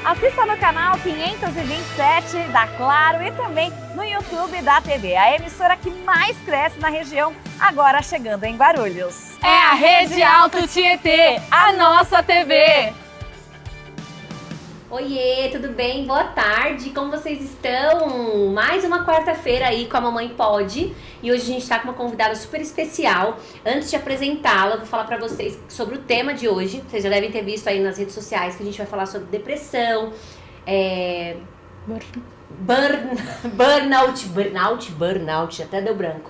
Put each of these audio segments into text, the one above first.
Assista no canal 527 da Claro e também no YouTube da TV, a emissora que mais cresce na região, agora chegando em Guarulhos. É a Rede Alto Tietê, a nossa TV. Oiê, tudo bem? Boa tarde, como vocês estão? Mais uma quarta-feira aí com a Mamãe Pode. E hoje a gente tá com uma convidada super especial. Antes de apresentá-la, vou falar pra vocês sobre o tema de hoje. Vocês já devem ter visto aí nas redes sociais que a gente vai falar sobre depressão, burnout, até deu branco.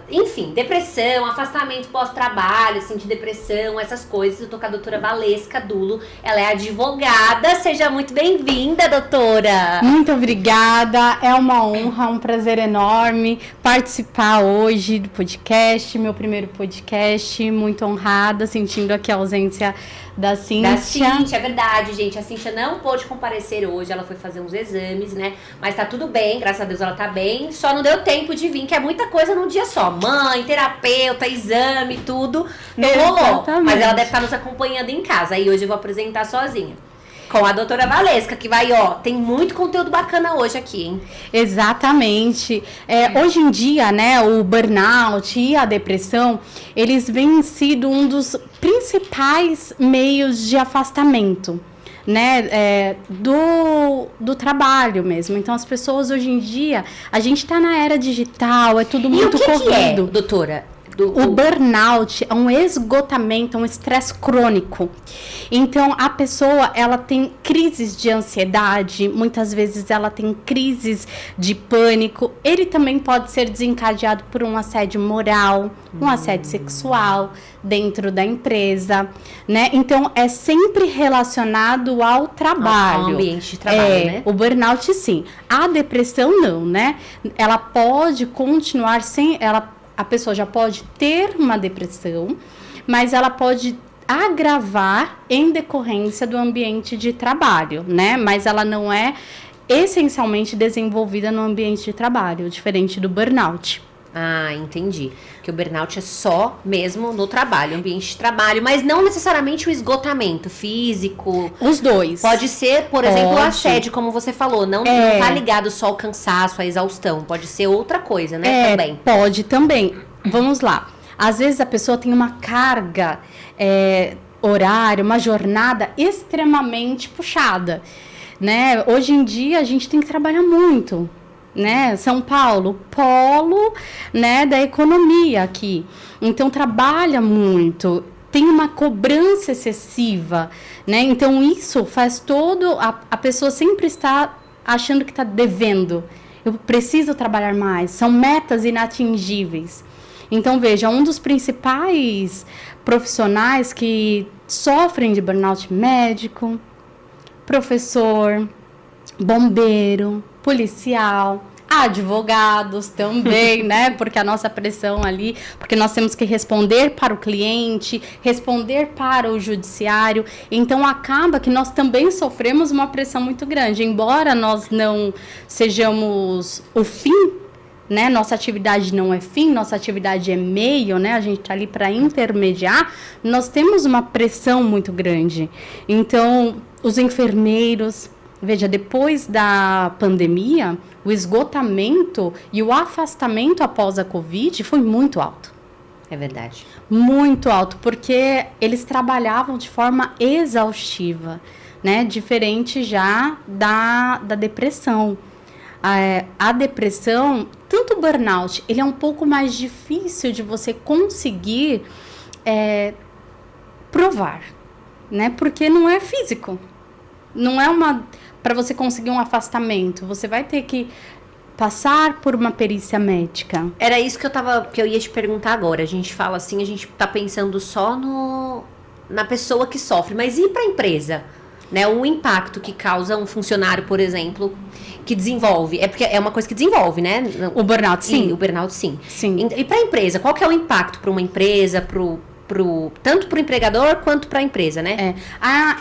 Enfim, depressão, afastamento pós-trabalho, assim, de depressão, essas coisas. Eu tô com a doutora Valesca Dulo, ela é advogada. Seja muito bem-vinda, doutora. Muito obrigada, é uma honra, um prazer enorme participar hoje do podcast, meu primeiro podcast. Muito honrada, sentindo aqui a ausência da Cíntia. É verdade, gente. A Cíntia não pôde comparecer hoje, ela foi fazer uns exames, né? Mas tá tudo bem, graças a Deus ela tá bem. Só não deu tempo de vir, que é muita coisa num dia só. Mãe, terapeuta, exame, tudo. Não rolou. Mas ela deve estar nos acompanhando em casa. Aí hoje eu vou apresentar sozinha. Com a doutora Valesca, que vai, tem muito conteúdo bacana hoje aqui, hein? Exatamente. Hoje em dia, né, o burnout e a depressão, eles vêm sido um dos principais meios de afastamento, né, do trabalho mesmo. Então, as pessoas hoje em dia, a gente tá na era digital, é tudo muito corrido. Que é, doutora? O burnout é um esgotamento, um estresse crônico. Então, a pessoa, ela tem crises de ansiedade, muitas vezes ela tem crises de pânico. Ele também pode ser desencadeado por um assédio moral, um assédio sexual dentro da empresa, né? Então, é sempre relacionado ao trabalho. Ao ambiente de trabalho, né? O burnout, sim. A depressão, não, né? Ela pode continuar sem... A pessoa já pode ter uma depressão, mas ela pode agravar em decorrência do ambiente de trabalho, né? Mas ela não é essencialmente desenvolvida no ambiente de trabalho, diferente do burnout. Ah, entendi. Que o burnout é só mesmo no trabalho, ambiente de trabalho, mas não necessariamente o esgotamento físico. Os dois. Pode ser, por exemplo, o assédio, como você falou. Não tá ligado só ao cansaço, à exaustão. Pode ser outra coisa, né? Também. Pode também. Vamos lá. Às vezes a pessoa tem uma carga horária, uma jornada extremamente puxada, né? Hoje em dia a gente tem que trabalhar muito, né? São Paulo, polo, né, da economia aqui. Então trabalha muito, tem uma cobrança excessiva, né? Então isso faz a pessoa sempre está achando que está devendo. Eu preciso trabalhar mais, são metas inatingíveis. Então veja, um dos principais profissionais que sofrem de burnout: médico, professor, bombeiro, policial, advogados também, né? Porque a nossa pressão ali, porque nós temos que responder para o cliente, responder para o judiciário. Então, acaba que nós também sofremos uma pressão muito grande. Embora nós não sejamos o fim, né? Nossa atividade não é fim, nossa atividade é meio, né? A gente tá ali para intermediar. Nós temos uma pressão muito grande. Então, os enfermeiros... Veja, depois da pandemia, o esgotamento e o afastamento após a Covid foi muito alto. É verdade. Muito alto, porque eles trabalhavam de forma exaustiva, né? Diferente já da depressão. A depressão, tanto o burnout, ele é um pouco mais difícil de você conseguir provar, né? Porque não é físico. Não é para você conseguir um afastamento, você vai ter que passar por uma perícia médica. Era isso que eu ia te perguntar agora. A gente fala assim, a gente tá pensando só na pessoa que sofre, mas e para a empresa? Né, o impacto que causa um funcionário, por exemplo, que desenvolve. É porque é uma coisa que desenvolve, né? O burnout, sim. O burnout, sim. E para a empresa, qual que é o impacto para uma empresa, tanto para o empregador quanto para a empresa, né?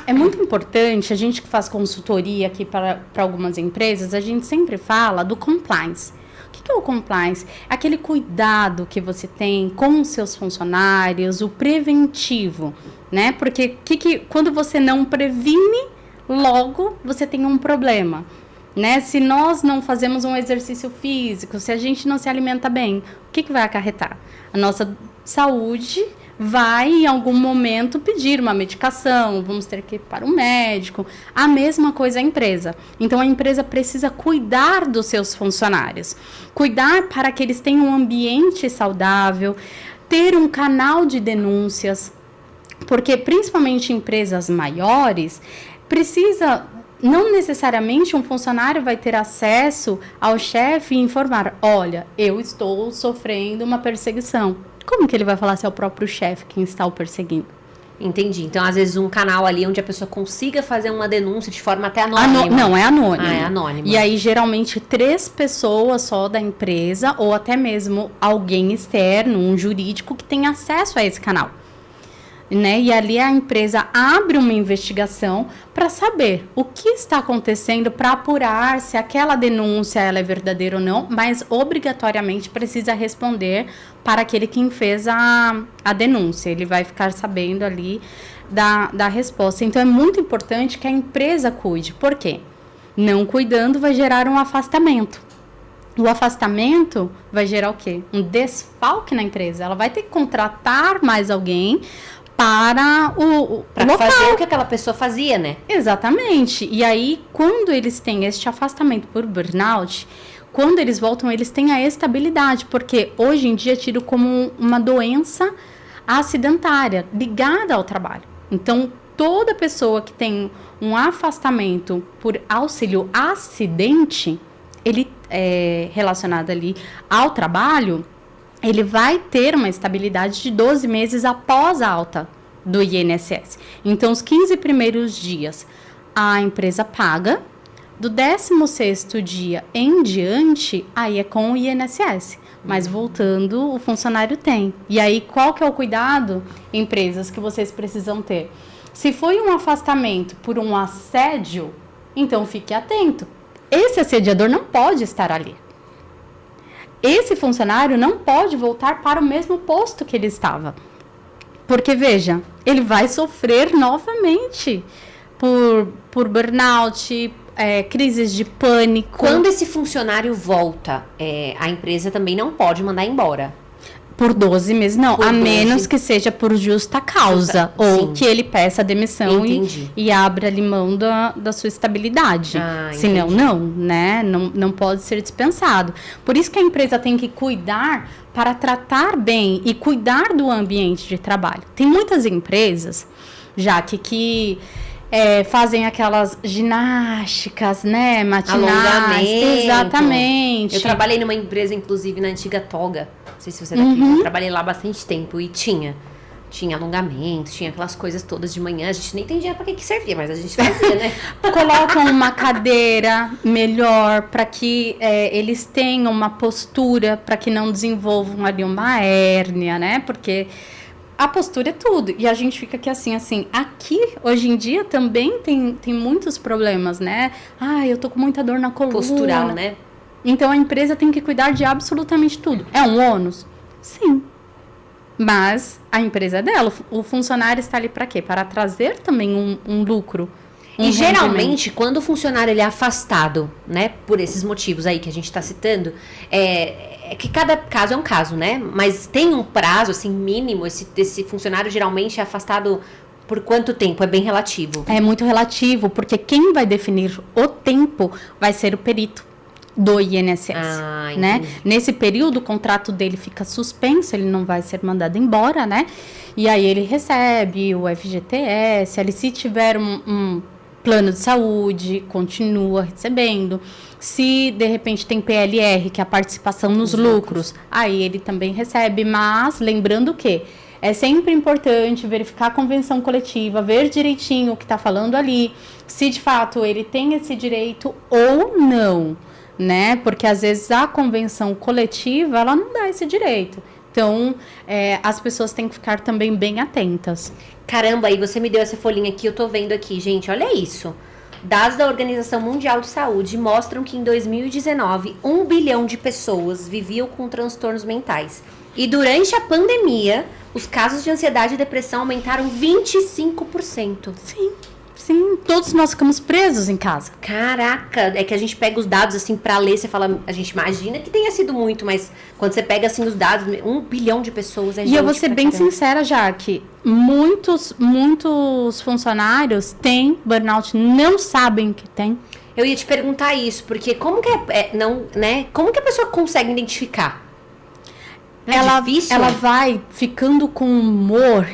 É muito importante, a gente que faz consultoria aqui para algumas empresas, a gente sempre fala do compliance. O que é o compliance? É aquele cuidado que você tem com os seus funcionários, o preventivo, né? Porque quando você não previne, logo você tem um problema. Né? Se nós não fazemos um exercício físico, se a gente não se alimenta bem, o que vai acarretar? A nossa saúde vai, em algum momento, pedir uma medicação, vamos ter que ir para o médico. A mesma coisa a empresa. Então, a empresa precisa cuidar dos seus funcionários. Cuidar para que eles tenham um ambiente saudável, ter um canal de denúncias, porque, principalmente empresas maiores, precisa... Não necessariamente um funcionário vai ter acesso ao chefe e informar, olha, eu estou sofrendo uma perseguição. Como que ele vai falar se é o próprio chefe quem está o perseguindo? Entendi. Então, às vezes, um canal ali onde a pessoa consiga fazer uma denúncia de forma até anônima. Não, é anônimo. Ah, é anônimo. E aí, geralmente, 3 pessoas só da empresa ou até mesmo alguém externo, um jurídico, que tem acesso a esse canal. Né? E ali a empresa abre uma investigação para saber o que está acontecendo, para apurar se aquela denúncia ela é verdadeira ou não, mas obrigatoriamente precisa responder para aquele quem fez a denúncia. Ele vai ficar sabendo ali da resposta. Então é muito importante que a empresa cuide. Por quê? Não cuidando vai gerar um afastamento. O afastamento vai gerar o quê? Um desfalque na empresa. Ela vai ter que contratar mais alguém para o local. Fazer o que aquela pessoa fazia, né? Exatamente. E aí, quando eles têm este afastamento por burnout, quando eles voltam, eles têm a estabilidade, porque hoje em dia é tido como uma doença acidentária, ligada ao trabalho. Então, toda pessoa que tem um afastamento por auxílio acidente, ele é relacionado ali ao trabalho, ele vai ter uma estabilidade de 12 meses após a alta do INSS. Então, os 15 primeiros dias, a empresa paga. Do 16º dia em diante, aí é com o INSS. Mas voltando, o funcionário tem. E aí, qual que é o cuidado, empresas, que vocês precisam ter? Se foi um afastamento por um assédio, então fique atento. Esse assediador não pode estar ali. Esse funcionário não pode voltar para o mesmo posto que ele estava. Porque, veja, ele vai sofrer novamente por burnout, crises de pânico. Quando esse funcionário volta, a empresa também não pode mandar embora. Por 12 meses, não. Por a 12. menos que seja por justa causa. Ou Sim. que ele peça a demissão e abra ali mão da sua estabilidade. Senão, não, né? Não pode ser dispensado. Por isso que a empresa tem que cuidar para tratar bem e cuidar do ambiente de trabalho. Tem muitas empresas, já que fazem aquelas ginásticas, né? Matinais. Alongamento. Exatamente. Eu trabalhei numa empresa, inclusive, na antiga Toga. Não sei se você é daqui. Eu trabalhei lá há bastante tempo e tinha alongamento, tinha aquelas coisas todas de manhã. A gente nem entendia para que servia, mas a gente fazia, né? Colocam uma cadeira melhor para que eles tenham uma postura, para que não desenvolvam ali uma hérnia, né? Porque a postura é tudo. E a gente fica aqui assim. Aqui, hoje em dia, também tem muitos problemas, né? Eu tô com muita dor na coluna. Postural, né? Então, a empresa tem que cuidar de absolutamente tudo. É um ônus? Sim. Mas a empresa é dela. O funcionário está ali para quê? Para trazer também um lucro. E geralmente, quando o funcionário ele é afastado, né? Por esses motivos aí que a gente está citando, que cada caso é um caso, né? Mas tem um prazo, assim, mínimo. Esse funcionário geralmente é afastado por quanto tempo? É bem relativo. É muito relativo, porque quem vai definir o tempo vai ser o perito do INSS, né? Nesse período, o contrato dele fica suspenso, ele não vai ser mandado embora, né? E aí ele recebe o FGTS, ele, se tiver um plano de saúde, continua recebendo. Se, de repente, tem PLR, que é a participação nos lucros, aí ele também recebe. Mas, lembrando que é sempre importante verificar a convenção coletiva, ver direitinho o que está falando ali, se de fato ele tem esse direito ou não, né? Porque às vezes a convenção coletiva, ela não dá esse direito. Então, as pessoas têm que ficar também bem atentas. Caramba, aí você me deu essa folhinha aqui, eu tô vendo aqui, gente, olha isso. Dados da Organização Mundial de Saúde mostram que em 2019, 1 bilhão de pessoas viviam com transtornos mentais. E durante a pandemia, os casos de ansiedade e depressão aumentaram 25%. Sim, todos nós ficamos presos em casa. Caraca, é que a gente pega os dados assim pra ler, você fala, a gente imagina que tenha sido muito, mas quando você pega assim os dados, 1 bilhão de pessoas é gente. E eu vou ser bem sincera, Jaque, muitos funcionários têm burnout, não sabem que tem. Eu ia te perguntar isso, porque como que como que a pessoa consegue identificar? Ela, difícil, ela vai ficando com um humor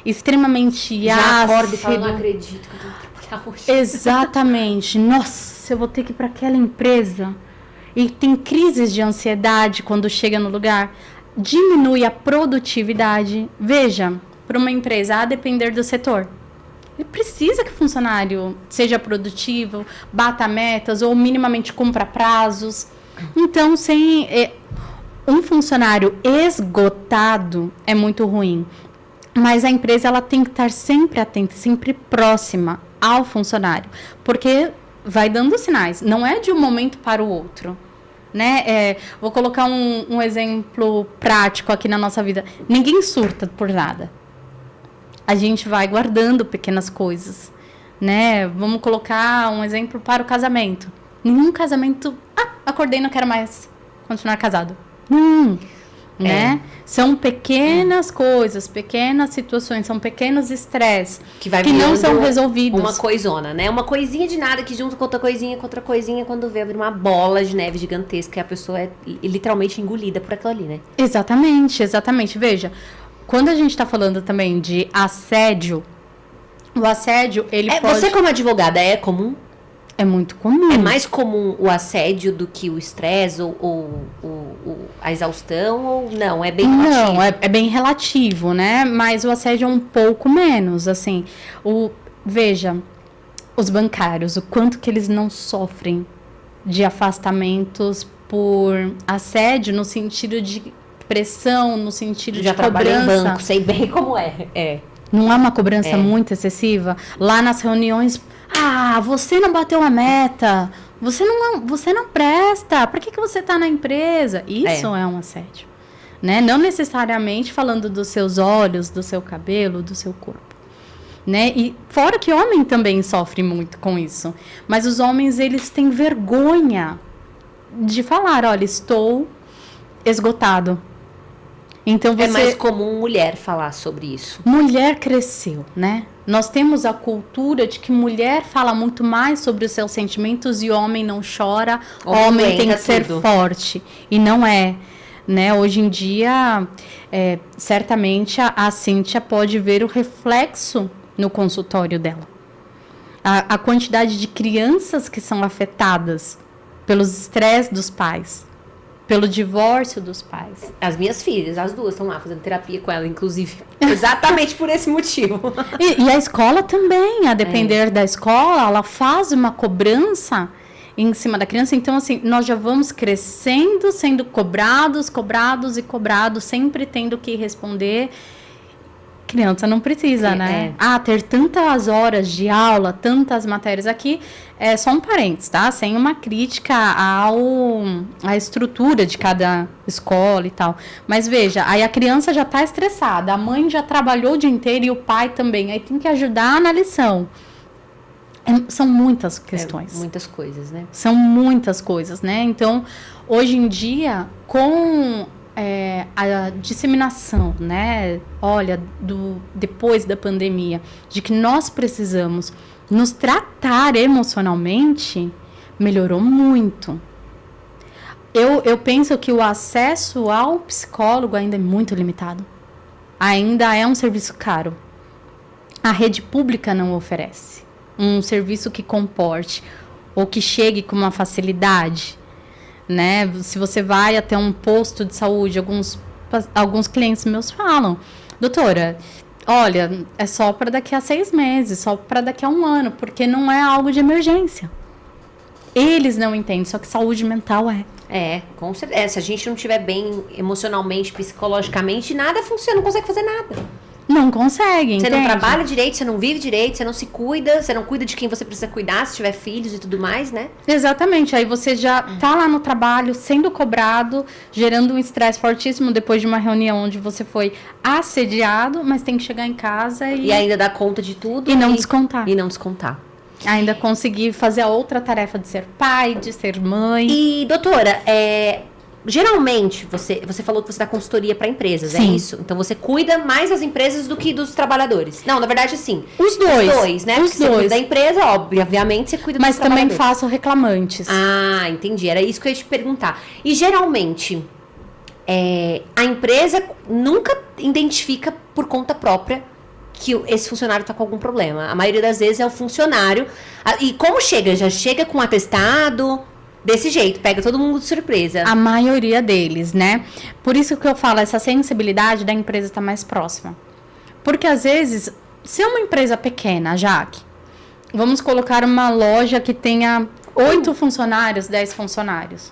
extremamente já ácido. acorda e fala, não acredito que eu tenho que trabalhar hoje. Exatamente. Nossa, eu vou ter que ir para aquela empresa. E tem crises de ansiedade quando chega no lugar. Diminui a produtividade. Veja, para uma empresa, a depender do setor, ele precisa que o funcionário seja produtivo, bata metas ou minimamente cumpra prazos. Então, sem um funcionário esgotado é muito ruim. Mas a empresa ela tem que estar sempre atenta, sempre próxima ao funcionário. Porque vai dando sinais. Não é de um momento para o outro. Né? Vou colocar um exemplo prático aqui na nossa vida. Ninguém surta por nada. A gente vai guardando pequenas coisas. Né? Vamos colocar um exemplo para o casamento. Nenhum casamento... acordei, não quero mais continuar casado. Né? São pequenas coisas, pequenas situações, são pequenos estresses que não são resolvidos. Uma coisona, né? Uma coisinha de nada que junta com outra coisinha, quando vê abrir uma bola de neve gigantesca e a pessoa é literalmente engolida por aquilo ali, né? Exatamente. Veja, quando a gente tá falando também de assédio, o assédio, ele pode... Você como advogada, é comum? É muito comum. É mais comum o assédio do que o estresse ou a exaustão ou não? É bem relativo? Não, é bem relativo, né? Mas o assédio é um pouco menos, assim. Veja, os bancários, o quanto que eles não sofrem de afastamentos por assédio no sentido de pressão, no sentido de cobrança. Já trabalhei em banco, sei bem como é. Não é uma cobrança muito excessiva? Lá nas reuniões... você não bateu a meta, você não presta, por que você está na empresa? Isso é um assédio, né? Não necessariamente falando dos seus olhos, do seu cabelo, do seu corpo, né? E fora que homem também sofre muito com isso, mas os homens, eles têm vergonha de falar, olha, estou esgotado. Então É mais comum mulher falar sobre isso. Mulher cresceu, né? Nós temos a cultura de que mulher fala muito mais sobre os seus sentimentos e homem não chora, homem tem que ser forte. E não é, né? Hoje em dia, certamente a Cíntia pode ver o reflexo no consultório dela. A quantidade de crianças que são afetadas pelos estresses dos pais, pelo divórcio dos pais. As minhas filhas, as duas, estão lá fazendo terapia com ela, inclusive. Exatamente por esse motivo. E a escola também, a depender da escola, ela faz uma cobrança em cima da criança. Então, assim, nós já vamos crescendo, sendo cobrados, sempre tendo que responder. Criança não precisa, né? Ter tantas horas de aula, tantas matérias aqui, é só um parênteses, tá? Sem uma crítica à estrutura de cada escola e tal. Mas veja, aí a criança já tá estressada, a mãe já trabalhou o dia inteiro e o pai também. Aí tem que ajudar na lição. São muitas questões. Muitas coisas, né? São muitas coisas, né? Então, hoje em dia, com... a disseminação, né? Olha, depois da pandemia, de que nós precisamos nos tratar emocionalmente, melhorou muito. Eu penso que o acesso ao psicólogo ainda é muito limitado. Ainda é um serviço caro. A rede pública não oferece um serviço que comporte ou que chegue com uma facilidade. Né? Se você vai até um posto de saúde, alguns clientes meus falam, doutora, olha, é só para daqui a 6 meses, só para daqui a 1 ano, porque não é algo de emergência. Eles não entendem, só que saúde mental é. Com certeza. Se a gente não estiver bem emocionalmente, psicologicamente, nada funciona, não consegue fazer nada. Não consegue, Você entende? não trabalha direito, você não vive direito, você não se cuida, você não cuida de quem você precisa cuidar, se tiver filhos e tudo mais, né? Exatamente, aí você já tá lá no trabalho, sendo cobrado, gerando um estresse fortíssimo depois de uma reunião onde você foi assediado, mas tem que chegar em casa E ainda dar conta de tudo. e não descontar. E não descontar. Ainda conseguir fazer a outra tarefa de ser pai, de ser mãe. E, doutora, geralmente, você falou que você dá consultoria para empresas, é Sim. isso? Então, você cuida mais das empresas do que dos trabalhadores. Não, na verdade, sim. Os dois. Os dois, né? Os Porque você cuida dois. da empresa, obviamente, você cuida Mas dos também trabalhadores. faço reclamantes. Ah, entendi. Era isso que eu ia te perguntar. E, geralmente, a empresa nunca identifica por conta própria que esse funcionário está com algum problema. A maioria das vezes é o funcionário. E como chega? Já chega com atestado... Desse jeito, pega todo mundo de surpresa. A maioria deles, né? Por isso que eu falo, essa sensibilidade da empresa estar mais próxima. Porque às vezes, se é uma empresa pequena, Jaque, vamos colocar uma loja que tenha 8 funcionários, 10 funcionários.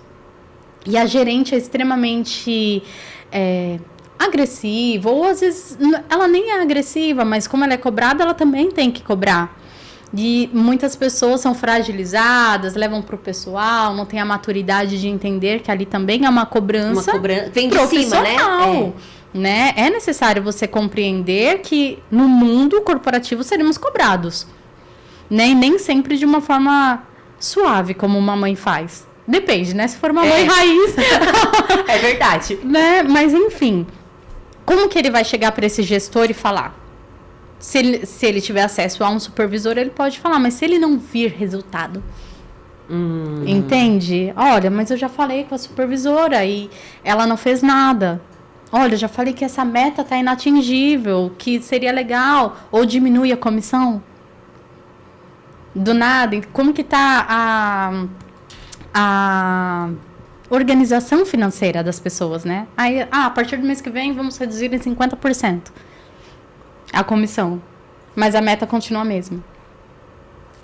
E a gerente é extremamente agressiva, ou às vezes ela nem é agressiva, mas como ela é cobrada, ela também tem que cobrar. E muitas pessoas são fragilizadas, levam pro pessoal, não tem a maturidade de entender que ali também é uma cobrança, vem de cima, né? É necessário você compreender que no mundo corporativo seremos cobrados, né? E nem sempre de uma forma suave, como uma mãe faz. Depende, né? Se for uma mãe raiz. É verdade. Né? Mas enfim, como que ele vai chegar para esse gestor e falar? Se ele tiver acesso a um supervisor, ele pode falar, mas se ele não vir resultado, entende? Olha, mas eu já falei com a supervisora e ela não fez nada. Olha, eu já falei que essa meta tá inatingível, que seria legal, ou diminui a comissão. Do nada, como que tá a organização financeira das pessoas, né? Aí, a partir do mês que vem, vamos reduzir em 50%. A comissão, mas a meta continua a mesma.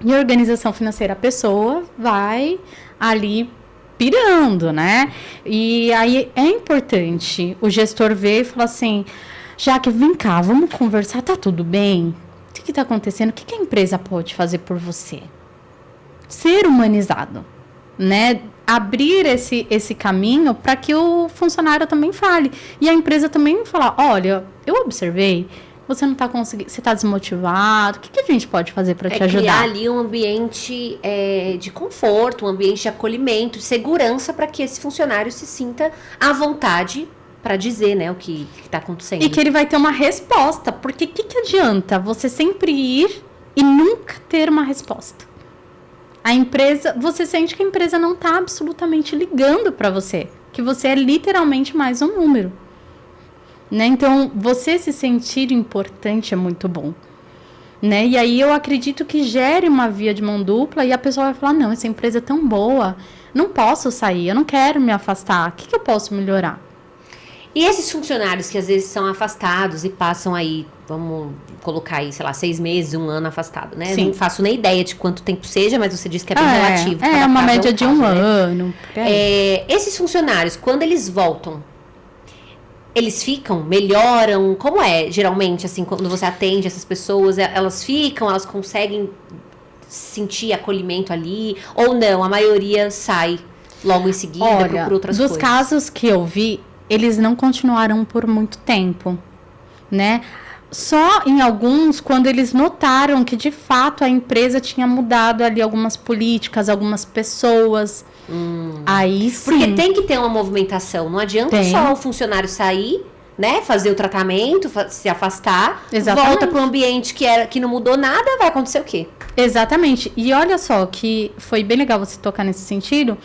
E a organização financeira, a pessoa vai ali pirando, né? E aí é importante o gestor ver e falar assim, Jaque, vem cá, vamos conversar, tá tudo bem? O que tá acontecendo? O que a empresa pode fazer por você? Ser humanizado, né? Abrir esse caminho para que o funcionário também fale. E a empresa também falar, olha, eu observei, você não está conseguindo, você está desmotivado, o que a gente pode fazer para te ajudar? Criar ali um ambiente de conforto, um ambiente de acolhimento, de segurança para que esse funcionário se sinta à vontade para dizer, né, o que está acontecendo. E que ele vai ter uma resposta, porque o que adianta você sempre ir e nunca ter uma resposta? A empresa, você sente que a empresa não está absolutamente ligando para você, que você é literalmente mais um número. Né? Então, você se sentir importante é muito bom. Né? E aí eu acredito que gere uma via de mão dupla e a pessoa vai falar, não, essa empresa é tão boa, não posso sair, eu não quero me afastar, o que eu posso melhorar? E esses funcionários que às vezes são afastados e passam aí, vamos colocar aí, sei lá, 6 meses, 1 ano afastado, né? Sim. Não faço nem ideia de quanto tempo seja, mas você disse que é bem relativo. É uma média de 1 ano. Esses funcionários, quando eles voltam, eles ficam, melhoram? Como é, geralmente, assim, quando você atende essas pessoas? Elas ficam, elas conseguem sentir acolhimento ali? Ou não, a maioria sai logo em seguida, procura outras coisas? Dos casos que eu vi, eles não continuaram por muito tempo, né? Só em alguns, quando eles notaram que, de fato, a empresa tinha mudado ali algumas políticas, algumas pessoas. Aí sim. Porque tem que ter uma movimentação. Não adianta só o funcionário sair, né? Fazer o tratamento, se afastar. Exatamente. Volta para o ambiente que não mudou nada, vai acontecer o quê? Exatamente. E olha só, que foi bem legal você tocar nesse sentido,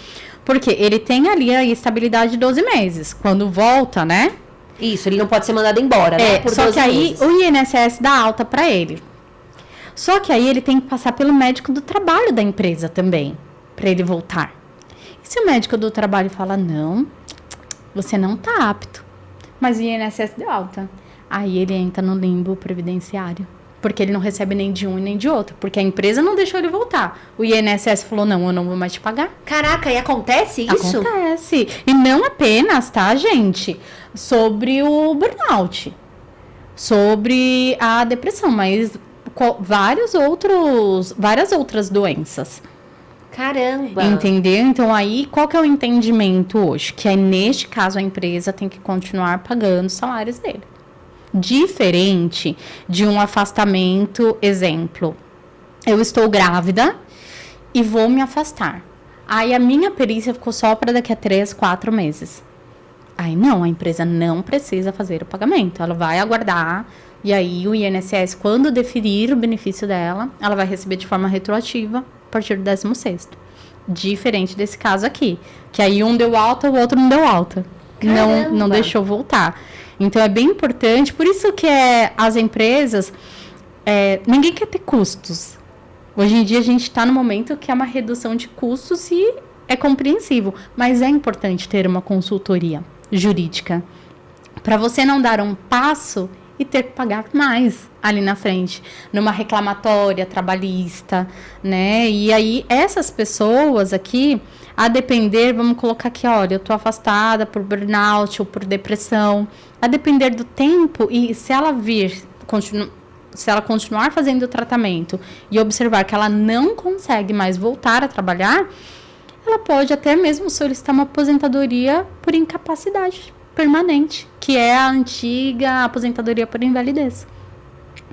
porque ele tem ali a estabilidade de 12 meses. Quando volta, né? Isso, ele não pode ser mandado embora, né? Por só 12 que aí meses. o INSS dá alta para ele. Só que aí ele tem que passar pelo médico do trabalho da empresa também, para ele voltar. E se o médico do trabalho fala, não, você não tá apto, mas o INSS deu alta, aí ele entra no limbo previdenciário, porque ele não recebe nem de um e nem de outro, porque a empresa não deixou ele voltar. O INSS falou, não, eu não vou mais te pagar. Caraca, e acontece isso? Acontece. E não apenas, tá, gente? Sobre o burnout. sobre a depressão, mas várias outras doenças. Caramba! Entendeu? Então, aí, qual que é o entendimento hoje? Que aí, neste caso, a empresa tem que continuar pagando os salários dele. Diferente de um afastamento, exemplo, eu estou grávida e vou me afastar. Aí, a minha perícia ficou só para daqui a 3, 4 meses. Aí, não, a empresa não precisa fazer o pagamento. Ela vai aguardar e aí o INSS, quando definir o benefício dela, ela vai receber de forma retroativa a partir do 16º. Diferente desse caso aqui, que aí um deu alta, o outro não deu alta. Não deixou voltar. Então, é bem importante, por isso que as empresas, ninguém quer ter custos. Hoje em dia, a gente está no momento que é uma redução de custos e é compreensível, mas é importante ter uma consultoria jurídica para você não dar um passo e ter que pagar mais ali na frente, numa reclamatória trabalhista, né? E aí, essas pessoas aqui, a depender, vamos colocar aqui, olha, eu tô afastada por burnout ou por depressão, a depender do tempo, e se ela se ela continuar fazendo o tratamento e observar que ela não consegue mais voltar a trabalhar, ela pode até mesmo solicitar uma aposentadoria por incapacidade permanente, que é a antiga aposentadoria por invalidez.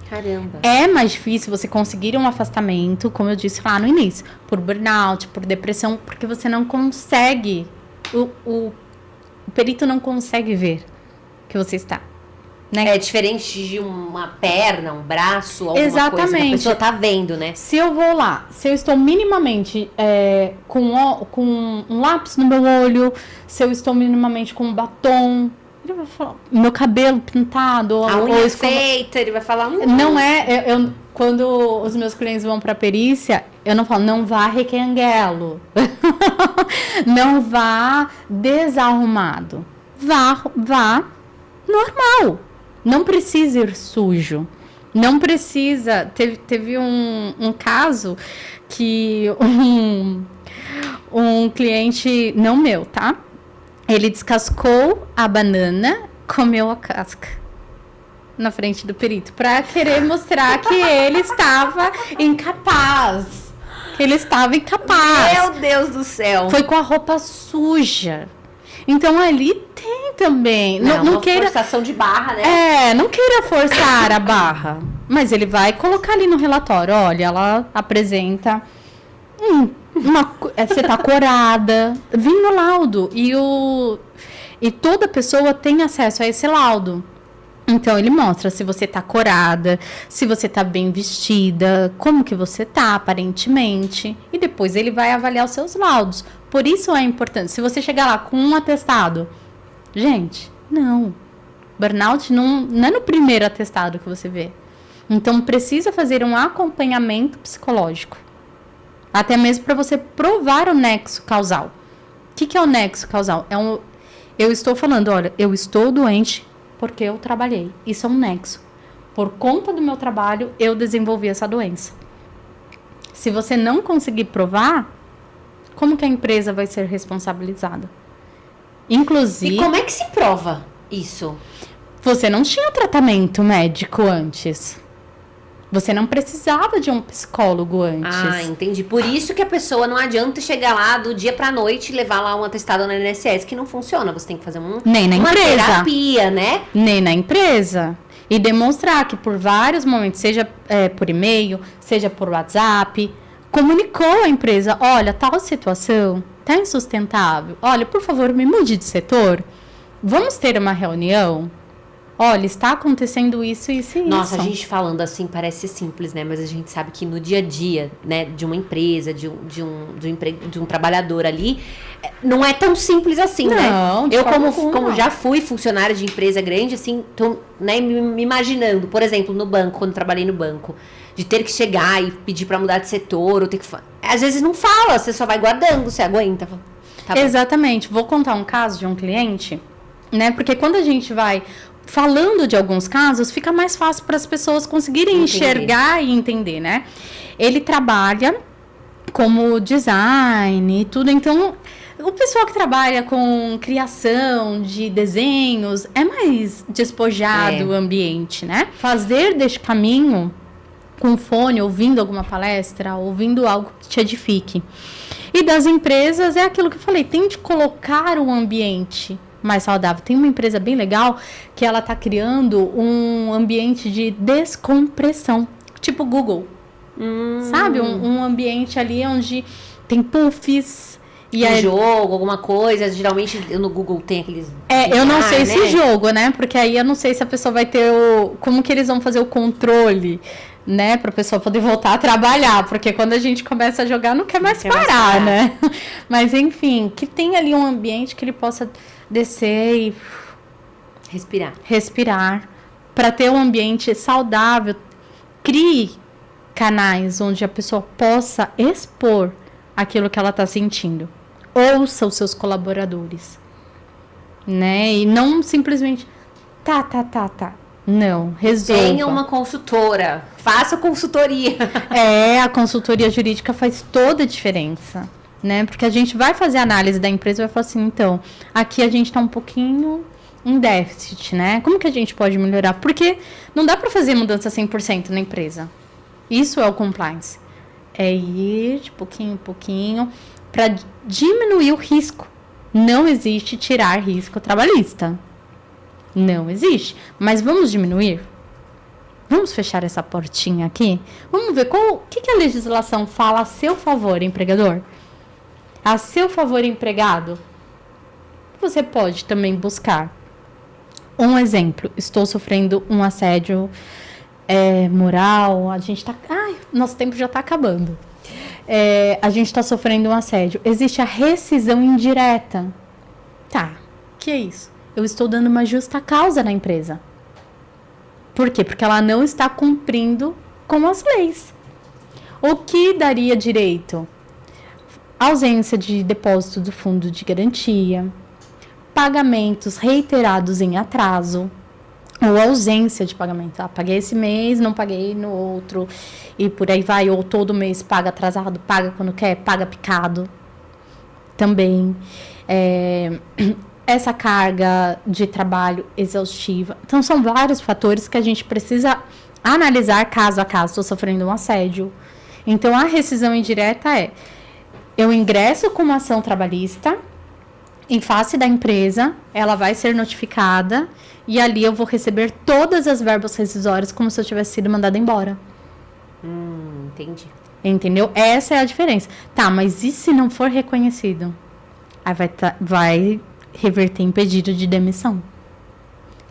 Caramba. É mais difícil você conseguir um afastamento, como eu disse lá no início, por burnout, por depressão, porque você não consegue, o perito não consegue ver que você está. Né? É diferente de uma perna, um braço, alguma Exatamente. coisa que a pessoa tá vendo, né? Se eu vou lá, se eu estou minimamente com um lápis no meu olho, se eu estou minimamente com um batom, ele vai falar, meu cabelo pintado, A unha feita, ele vai falar... Não quando os meus clientes vão para perícia, eu não falo, não vá requenguelo, não vá desarrumado, vá normal. Não precisa ir sujo. Não precisa... Teve um caso que um cliente, não meu, tá? Ele descascou a banana, comeu a casca na frente do perito, para querer mostrar que ele estava incapaz. Meu Deus do céu! Foi com a roupa suja. Então, ali tem também. Não queira forçação de barra, né? Não queira forçar a barra. Mas ele vai colocar ali no relatório. Olha, ela apresenta... você tá corada. Vem no laudo. E toda pessoa tem acesso a esse laudo. Então, ele mostra se você tá corada, se você tá bem vestida, como que você tá, aparentemente. E depois ele vai avaliar os seus laudos. Por isso é importante. Se você chegar lá com um atestado... Gente, não. Burnout não é no primeiro atestado que você vê. Então, precisa fazer um acompanhamento psicológico. Até mesmo para você provar o nexo causal. O que é o nexo causal? Eu estou falando, olha, eu estou doente porque eu trabalhei. Isso é um nexo. Por conta do meu trabalho, eu desenvolvi essa doença. Se você não conseguir provar, como que a empresa vai ser responsabilizada? Inclusive... E como é que se prova isso? Você não tinha tratamento médico antes. Você não precisava de um psicólogo antes. Ah, entendi. Por isso que a pessoa não adianta chegar lá do dia pra noite e levar lá um atestado na INSS, que não funciona. Você tem que fazer uma terapia, né? Nem na empresa. E demonstrar que por vários momentos, seja por e-mail, seja por WhatsApp, comunicou à empresa, olha, tal situação tá insustentável. Olha, por favor, me mude de setor. Vamos ter uma reunião? Olha, está acontecendo isso, isso e isso. Nossa, a gente falando assim parece simples, né? Mas a gente sabe que no dia a dia, né, de uma empresa, de um trabalhador ali, não é tão simples assim, né? Eu, como já fui funcionária de empresa grande, assim, tô, né, me imaginando, por exemplo, no banco, quando trabalhei no banco, de ter que chegar e pedir pra mudar de setor, ou ter que... Às vezes não fala, você só vai guardando, você aguenta. Tá bom. Exatamente. Vou contar um caso de um cliente, né? Porque quando a gente vai falando de alguns casos, fica mais fácil para as pessoas conseguirem enxergar e entender, né? Ele trabalha como design e tudo, então O pessoal que trabalha com criação de desenhos é mais despojado o ambiente, né? Fazer deste caminho com fone, ouvindo alguma palestra, ouvindo algo que te edifique. E das empresas é aquilo que eu falei, tente colocar um ambiente mais saudável. Tem uma empresa bem legal que ela está criando um ambiente de descompressão, tipo Google. Sabe? Um ambiente ali onde tem puffs. E jogo, alguma coisa. Geralmente no Google tem aqueles... eu não sei se jogo, né? Porque aí eu não sei se a pessoa vai ter como que eles vão fazer o controle, né? Pra pessoa poder voltar a trabalhar. Porque quando a gente começa a jogar, não quer mais parar, né? Mas enfim, que tem ali um ambiente que ele possa descer e... Respirar. Pra ter um ambiente saudável. Crie canais onde a pessoa possa expor aquilo que ela tá sentindo. Ouça os seus colaboradores, né? E não simplesmente tá. Não, resolva. Tenha uma consultora, faça consultoria. A consultoria jurídica faz toda a diferença, né? Porque a gente vai fazer análise da empresa e vai falar assim, então, aqui a gente tá um pouquinho em déficit, né? Como que a gente pode melhorar? Porque não dá para fazer mudança 100% na empresa. Isso é o compliance. É ir de pouquinho em pouquinho para diminuir o risco. Não existe tirar risco trabalhista. Não existe. Mas vamos diminuir? Vamos fechar essa portinha aqui? Vamos ver o que a legislação fala a seu favor, empregador? A seu favor, empregado? Você pode também buscar. Um exemplo. Estou sofrendo um assédio moral. A gente tá... nosso tempo já está acabando. A gente está sofrendo um assédio. Existe a rescisão indireta. Tá, que é isso? Eu estou dando uma justa causa na empresa. Por quê? Porque ela não está cumprindo com as leis. O que daria direito? Ausência de depósito do fundo de garantia, pagamentos reiterados em atraso, ou ausência de pagamento. Paguei esse mês, não paguei no outro, e por aí vai. Ou todo mês paga atrasado, paga quando quer, paga picado. Também. Essa carga de trabalho exaustiva. Então, são vários fatores que a gente precisa analisar caso a caso. Estou sofrendo um assédio. Então, a rescisão indireta eu ingresso com uma ação trabalhista em face da empresa, ela vai ser notificada e ali eu vou receber todas as verbas rescisórias como se eu tivesse sido mandada embora. Entendi. Entendeu? Essa é a diferença. Tá, mas e se não for reconhecido? Aí vai reverter em pedido de demissão.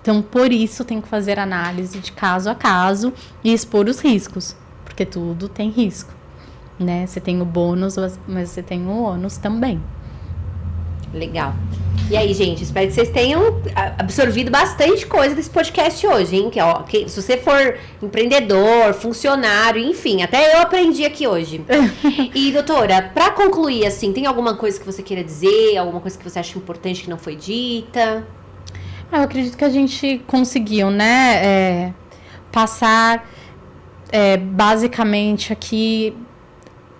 Então, por isso, tem que fazer análise de caso a caso e expor os riscos. Porque tudo tem risco, né? Você tem o bônus, mas você tem o ônus também. Legal. E aí, gente, espero que vocês tenham absorvido bastante coisa desse podcast hoje, hein? Que se você for empreendedor, funcionário, enfim, até eu aprendi aqui hoje. E, doutora, pra concluir, assim, tem alguma coisa que você queira dizer? Alguma coisa que você acha importante que não foi dita? Eu acredito que a gente conseguiu, né? Passar basicamente aqui,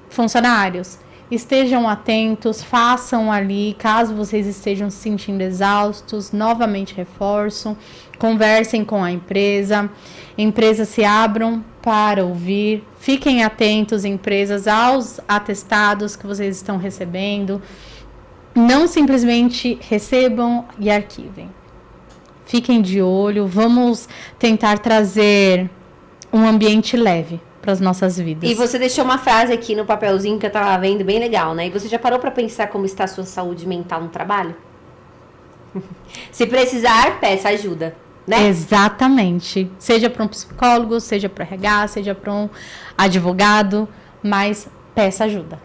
funcionários. Estejam atentos, façam ali, caso vocês estejam se sentindo exaustos, novamente reforço, conversem com a empresa, empresas se abram para ouvir, fiquem atentos, empresas, aos atestados que vocês estão recebendo, não simplesmente recebam e arquivem. Fiquem de olho, vamos tentar trazer um ambiente leve para as nossas vidas. E você deixou uma frase aqui no papelzinho que eu tava vendo, bem legal, né? E você já parou para pensar como está a sua saúde mental no trabalho? Se precisar, peça ajuda, né? Exatamente. Seja para um psicólogo, seja para RH, seja para um advogado, mas peça ajuda.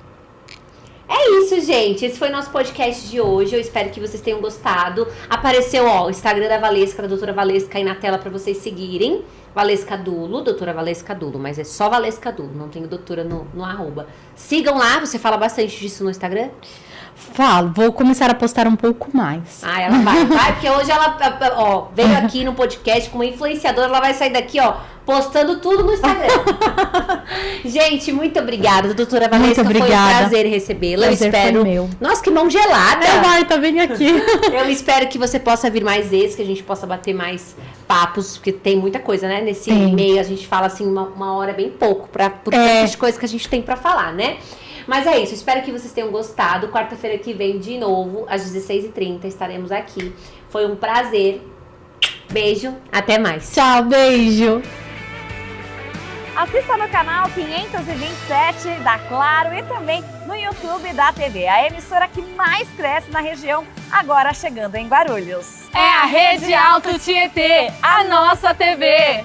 É isso, gente. Esse foi o nosso podcast de hoje. Eu espero que vocês tenham gostado. Apareceu, o Instagram da Valesca, da doutora Valesca, aí na tela para vocês seguirem. Valesca Dulo, doutora Valesca Dulo, mas é só Valesca Dulo, não tem doutora no arroba. Sigam lá, você fala bastante disso no Instagram? Falo, vou começar a postar um pouco mais. Ela vai, porque hoje ela, veio aqui no podcast com uma influenciadora, ela vai sair daqui, postando tudo no Instagram. Gente, muito obrigada, doutora Valesca. Muito Foi um obrigada. prazer recebê-la. Eu Prazer espero. foi meu. Nossa, que mão gelada! Marta, vem aqui. Eu espero que você possa vir mais vezes, que a gente possa bater mais papos, porque tem muita coisa, né? Nesse meio a gente fala assim uma hora bem pouco, por tantas de coisas que a gente tem pra falar, né? Mas é isso, espero que vocês tenham gostado. Quarta-feira que vem, de novo, às 16h30, estaremos aqui. Foi um prazer. Beijo, até mais. Tchau, beijo. Assista no canal 527 da Claro e também no YouTube da TV, a emissora que mais cresce na região, agora chegando em Guarulhos. É a Rede Alto Tietê, a nossa TV.